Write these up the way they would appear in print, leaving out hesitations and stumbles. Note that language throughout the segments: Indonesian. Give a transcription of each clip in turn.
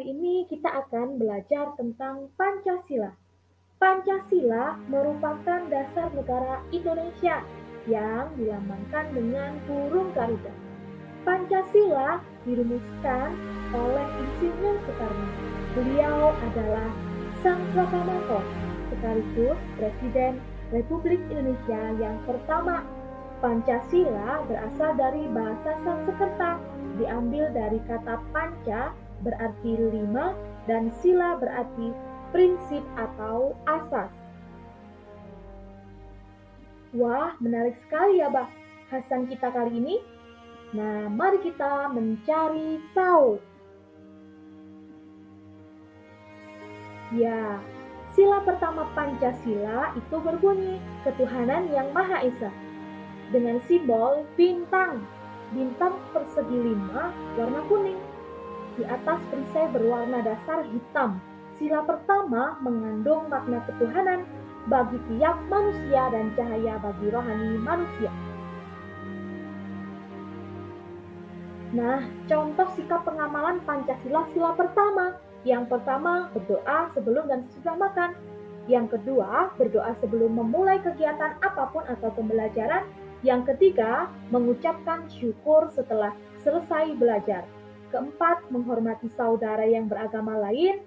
Kali ini kita akan belajar tentang Pancasila. Pancasila merupakan dasar negara Indonesia yang dilambangkan dengan burung garuda. Pancasila dirumuskan oleh Insinyur Soekarno. Beliau adalah sang proklamator sekaligus Presiden Republik Indonesia yang pertama. Pancasila berasal dari bahasa Sanskerta, diambil dari kata panca berarti lima dan sila berarti prinsip atau asas. Wah, menarik sekali ya bahasan kita kali ini. Nah, mari kita mencari tahu. Ya, sila pertama Pancasila itu berbunyi ketuhanan yang Maha Esa dengan simbol bintang. Bintang persegi 5 warna kuning. Di atas perisai berwarna dasar hitam. Sila pertama mengandung makna ketuhanan bagi tiap manusia dan cahaya bagi rohani manusia. Nah, contoh sikap pengamalan Pancasila sila pertama. Yang pertama, berdoa sebelum dan sesudah makan. Yang kedua, berdoa sebelum memulai kegiatan apapun atau pembelajaran. Yang ketiga, mengucapkan syukur setelah selesai belajar. Keempat, menghormati saudara yang beragama lain.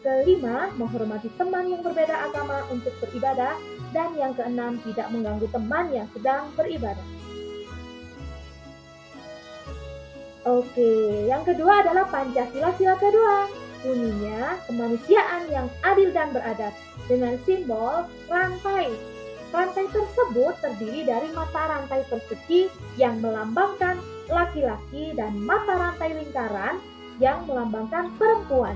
Kelima, menghormati teman yang berbeda agama untuk beribadah. Dan yang keenam, tidak mengganggu teman yang sedang beribadah. Oke, yang kedua adalah Pancasila sila kedua. Bunyinya kemanusiaan yang adil dan beradab dengan simbol rantai. Rantai tersebut terdiri dari mata rantai persegi yang melambangkan laki-laki dan mata rantai lingkaran yang melambangkan perempuan.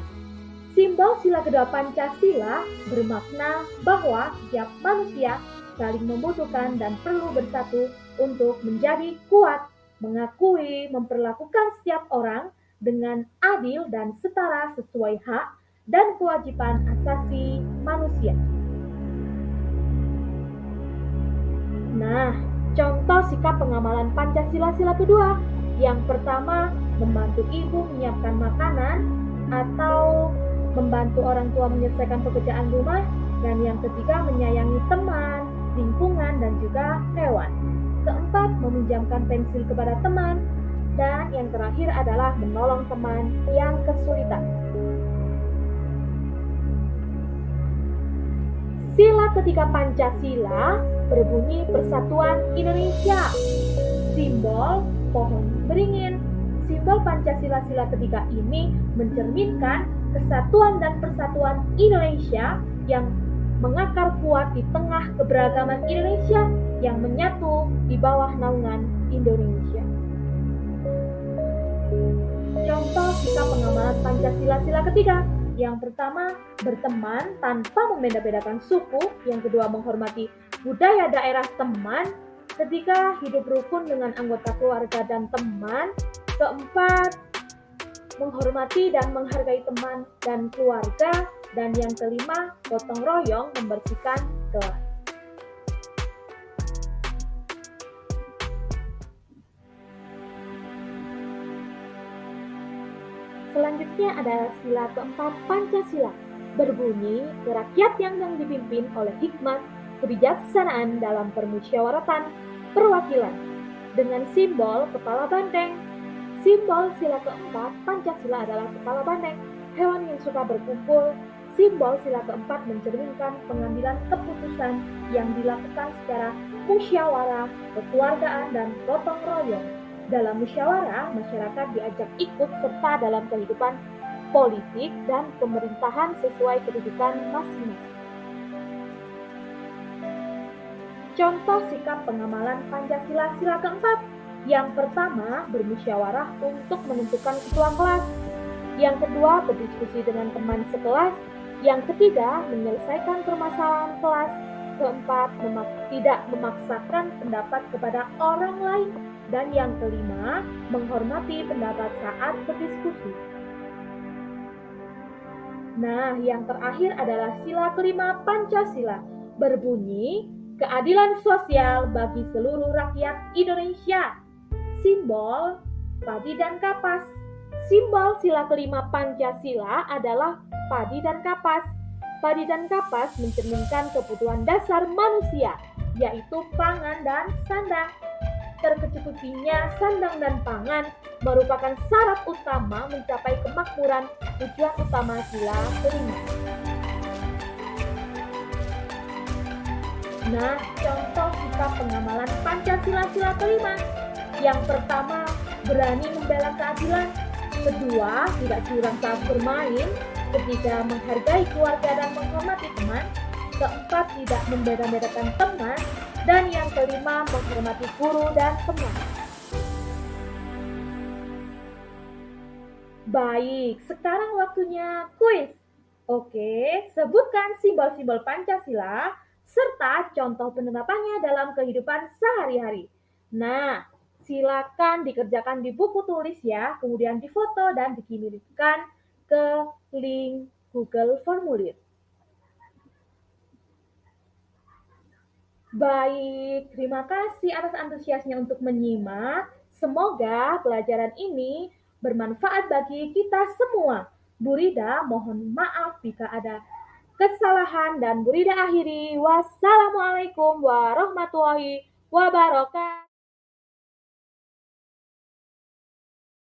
Simbol sila kedua Pancasila bermakna bahwa setiap manusia saling membutuhkan dan perlu bersatu untuk menjadi kuat, mengakui, memperlakukan setiap orang dengan adil dan setara sesuai hak dan kewajiban asasi manusia. Nah, contoh sikap pengamalan Pancasila sila kedua. Yang pertama, membantu ibu menyiapkan makanan atau membantu orang tua menyelesaikan pekerjaan rumah. Dan yang ketiga, menyayangi teman, lingkungan, dan juga hewan. Keempat, meminjamkan pensil kepada teman. Dan yang terakhir adalah menolong teman yang kesulitan. Sila ketiga Pancasila berbunyi Persatuan Indonesia. Simbol pohon beringin. Simbol Pancasila sila ketiga ini mencerminkan kesatuan dan persatuan Indonesia yang mengakar kuat di tengah keberagaman Indonesia yang menyatu di bawah naungan Indonesia. Contoh sikap pengamalan Pancasila sila ketiga. Yang pertama, berteman tanpa membeda-bedakan suku. Yang kedua, menghormati budaya daerah teman. Ketiga, hidup rukun dengan anggota keluarga dan teman. Keempat, menghormati dan menghargai teman dan keluarga. Dan yang kelima, gotong royong membersihkan kelas. Selanjutnya adalah sila keempat Pancasila, berbunyi rakyat yang dipimpin oleh hikmat, kebijaksanaan dalam permusyawaratan, perwakilan, dengan simbol kepala banteng. Simbol sila keempat Pancasila adalah kepala banteng, hewan yang suka berkumpul. Simbol sila keempat mencerminkan pengambilan keputusan yang dilakukan secara musyawarah, kekeluargaan, dan gotong royong. Dalam musyawarah, masyarakat diajak ikut serta dalam kehidupan politik dan pemerintahan sesuai kedudukan masing-masing. Contoh sikap pengamalan Pancasila sila keempat. Yang pertama, bermusyawarah untuk menentukan ketua kelas. Yang kedua, berdiskusi dengan teman sekelas. Yang ketiga, menyelesaikan permasalahan kelas. Keempat, tidak memaksakan pendapat kepada orang lain. Dan yang kelima, menghormati pendapat saat berdiskusi. Nah, yang terakhir adalah sila kelima Pancasila, berbunyi keadilan sosial bagi seluruh rakyat Indonesia. Simbol padi dan kapas. Simbol sila kelima Pancasila adalah padi dan kapas. Padi dan kapas mencerminkan kebutuhan dasar manusia, yaitu pangan dan sandang. Tercukupinya sandang dan pangan merupakan syarat utama mencapai kemakmuran tujuan utama sila kelima. Nah, contoh sikap pengamalan Pancasila sila kelima. Yang pertama, berani membela keadilan. Kedua, tidak curang saat bermain. Ketiga, menghargai keluarga dan menghormati teman. Keempat, tidak membeda-bedakan teman. Dan yang kelima, menghormati guru dan teman. Baik, sekarang waktunya kuis. Oke, sebutkan simbol-simbol Pancasila serta contoh penerapannya dalam kehidupan sehari-hari. Nah, silakan dikerjakan di buku tulis ya, kemudian difoto dan dikirimkan ke link Google Formulir. Baik, terima kasih atas antusiasnya untuk menyimak. Semoga pelajaran ini bermanfaat bagi kita semua. Bu Rida mohon maaf jika ada kesalahan dan Bu Rida akhiri. Wassalamualaikum warahmatullahi wabarakatuh.